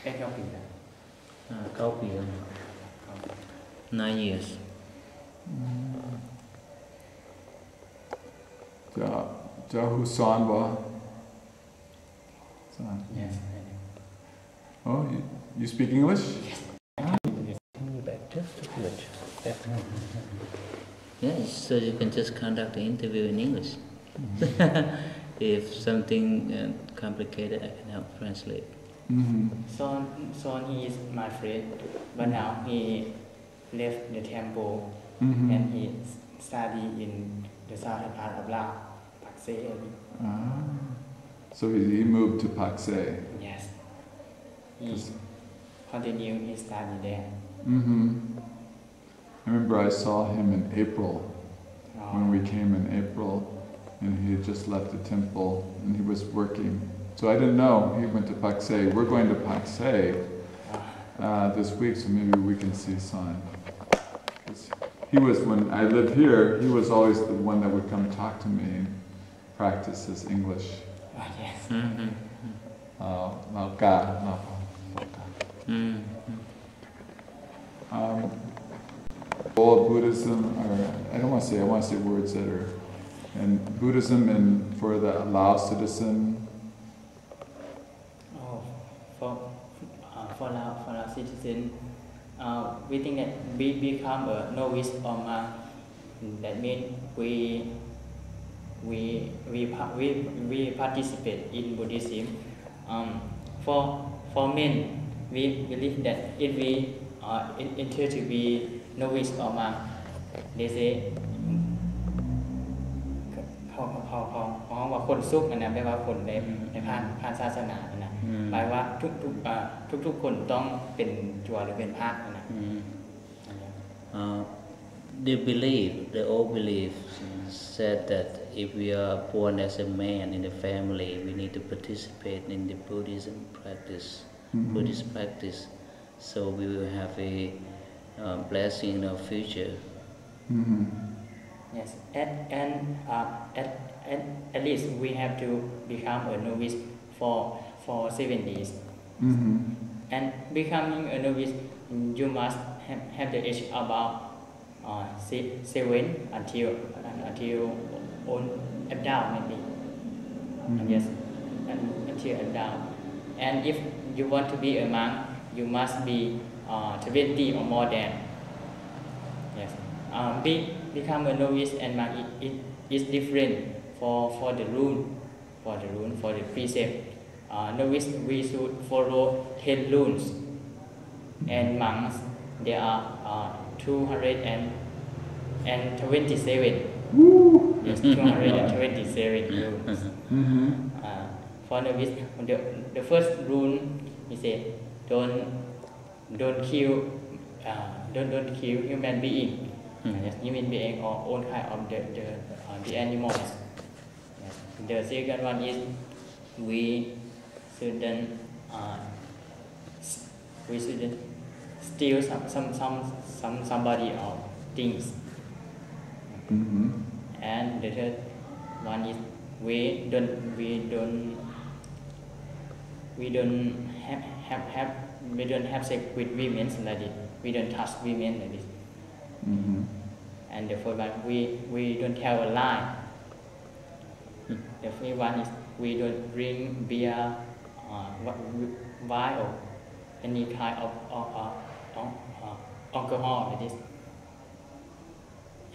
Em theo kỳ là Khao Pansa 9 years. Ja Husan wa. yes. Oh, you speak English? Yes, so you can just conduct the interview in English. If something complicated, I can help translate. Son he is my friend, but now he left the temple and he study in the southern part of Laos, Pakse. So he moved to Pakse. Yes. He continued his study there. I remember I saw him in April, when we came in April, and he had just left the temple and he was working. So I didn't know he went to Pakse. We're going to Pakse this week, so maybe we can see Son. He was, when I lived here, he was always the one that would come talk to me and practice his English. Yes. All Buddhism, or I want to say words that are, and Buddhism and for the Lao citizen. For Lao citizen, we think that we become a novice or monk. That means we participate in Buddhism. For men, we believe that if we enter to be novice or monk, they say เขาว่าคนสุขนะแปลว่าคนในผ่านศาสนานะหมายว่าทุกคนต้องเป็นจัวหรือเป็นพระนะ The old belief said that if we are born as a man in the family, we need to participate in the Buddhist practice, so we will have a blessing in our future. Yes, at least we have to become a novice for 7 days. And becoming a novice, you must have the age about 7 until on up down maybe. Yes, until up down. And if you want to be a monk, you must be 20 or more than. Yes. Become a novice and monk is different for the rule, for the precept. Novice we should follow 10 rules, and monks there are 227. Yes, 227 rules. For novice, the first rule he said don't kill human being. Yes, human being or all kind of the animals. Yes. The second one is we shouldn't steal somebody or things. And the third one is we don't have sex with women like this. We don't touch women like this. And the fourth one, we don't tell a lie. The fifth one is we don't drink beer, wine, or any kind of alcohol like this.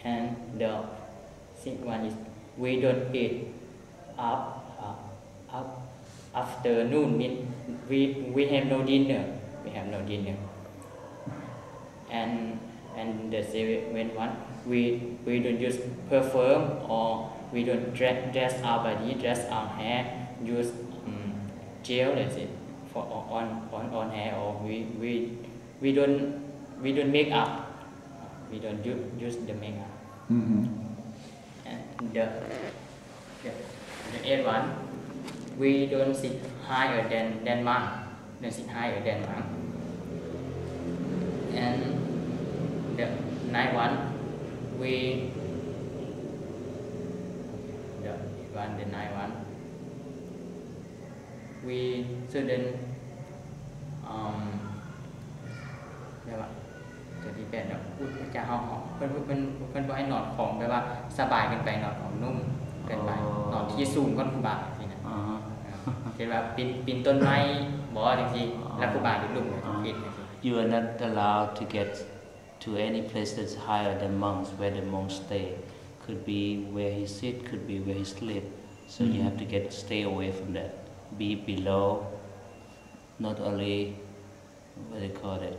And the sixth one is we don't eat afternoon. Mean we have no dinner. And the seventh one, we don't use perfume, or we don't dress our body, dress our hair, use gel, that's it, for on hair, or we don't make up, we don't use the makeup. And the eighth one, we don't sit higher than monk. And the ninth one, one, the ninth one. We shouldn't เรียกว่าตัวที่8เนี่ยจะเอาเพิ่นบ่ให้นอนของแบบว่าสบายเกินไปนอนของนุ่มเกินไปนอนที่สูงกว่าครูบานี่นะเห็นว่าปีนต้นไม้บ่จังซี่แล้วครูบาสิลุ่มเลยปิดจังซี่ You are not allowed to get to any place that's higher than monks, where the monks stay. Could be where he sit, could be where he sleep. So you have to stay away from that. Be below, not only what they call it,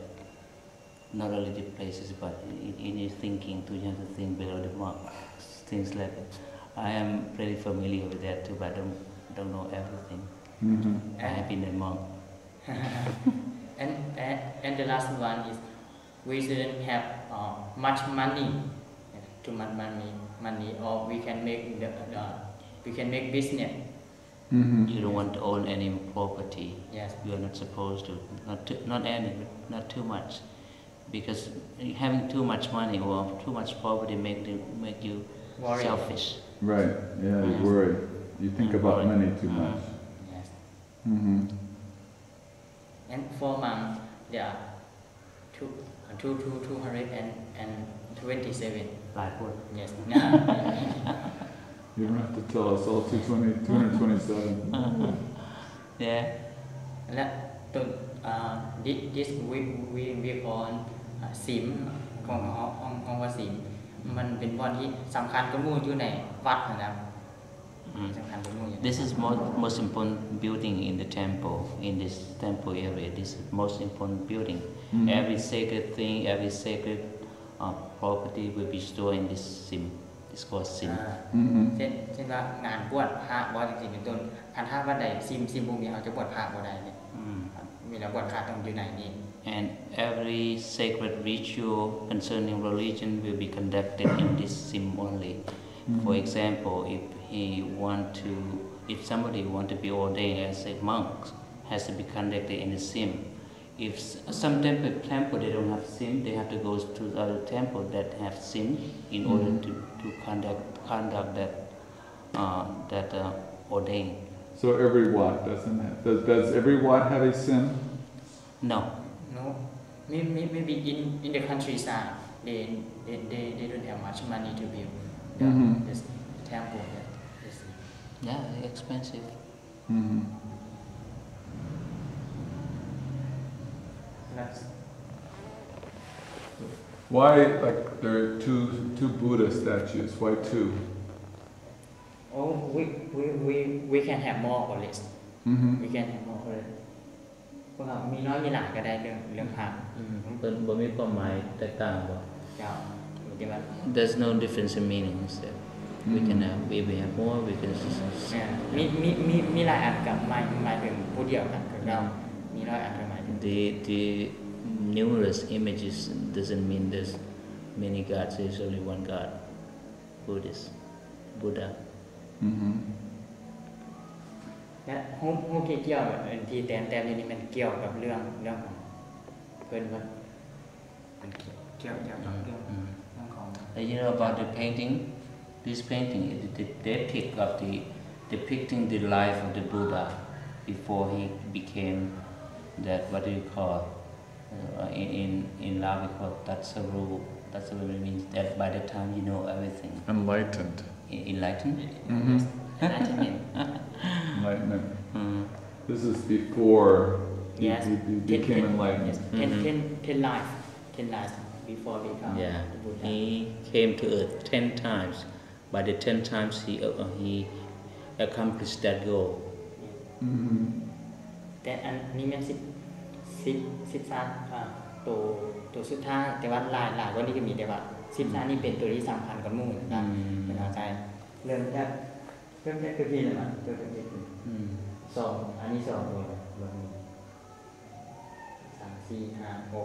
not only the places, but in your thinking too. You have to think below the monks, things like that. I am pretty familiar with that too, but I don't know everything. I have been a monk. And the last one is we shouldn't have much money, too much money, or we can make business. You don't want to own any property. Yes. You are not supposed to. Not any, not too much, because having too much money or too much property make you Worry. selfish. Right, yeah, you worry. You think about money too much. Yes. And for monks, there are 227. Like what? Yes. You don't have to tell us all 227. Yeah. และตัวthis we call ศีลของว่าศีลมันเป็นบอนที่สำคัญกว่าหมู่อยู่ในวัดนะครับสำคัญกว่าหมู่อยู่ This is most important building in the temple, in this temple area. This is most important building. Every sacred thing, every sacred property will be stored in this sim. It's called sim. เช่นว่างานบวชพระบ่จริงๆเป็นต้นคันถ้าว่าใดซิมบ่มีเขาจะบวชพระบ่ได้เนี่ยเวลาบวชพระต้องอยู่ไหนนี่ And every sacred ritual concerning religion will be conducted in this sim only. For example, if somebody want to be ordained as a monk, has to be conducted in the sim. If some temple they don't have sim, they have to go to other temple that have sim in order to conduct that ordain. So every Wat doesn't have. Does every Wat have a sim? No. No, maybe in the countryside they don't have much money to build this temple. Yeah, expensive. Why, like, there are two Buddha statues? Why two? Oh, we can have more or less. We can have more or less. พวกเรามีน้อยมีหลายก็ได้เรื่องพระ But บ่มีความหมายแตกต่างบ่ เจ้าเดี๋ยวว่า There's no difference in meanings there. We can have, if we have more, we can. มีหลายอันกับหมายถึงผู้เดียวกันกับเรามีน้อยอันกับหมายถึง The numerous images doesn't mean there's many gods. There's only one God, Buddha. และฮู้เกี่ยวกับที่แต้มๆนี่มันเกี่ยวกับเรื่องของเพิ่นว่ามันเกี่ยวกับเรื่องของ You know about the painting? This painting is the depict of depicting the life of the Buddha before he became that. What do you call? In Lao we call Tatsaru. Tatsaru means that by the time you know everything. Enlightened. Enlightened? Enlightenment. This is before he became enlightened. Yes. 10 lives before become the Buddha. He came to earth 10 times. By the 10 times he accomplished that goal. แต่อันนี้มัน13ตัวสุดท้ายแต่ว่าหลายกว่านี้ก็มีแต่ว่า13นี่เป็นตัวที่สำคัญกับหมู่นะเป็นเข้าใจเริ่มจากคือที่แล้วนะตัวที่2อันนี้2ตัวแบบนี้3 4 5 6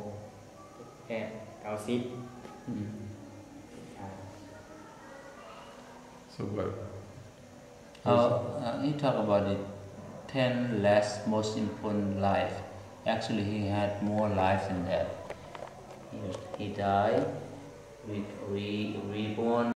8 9 10 So what? He talked about the 10 last most important life. Actually, he had more life than that. He died, reborn.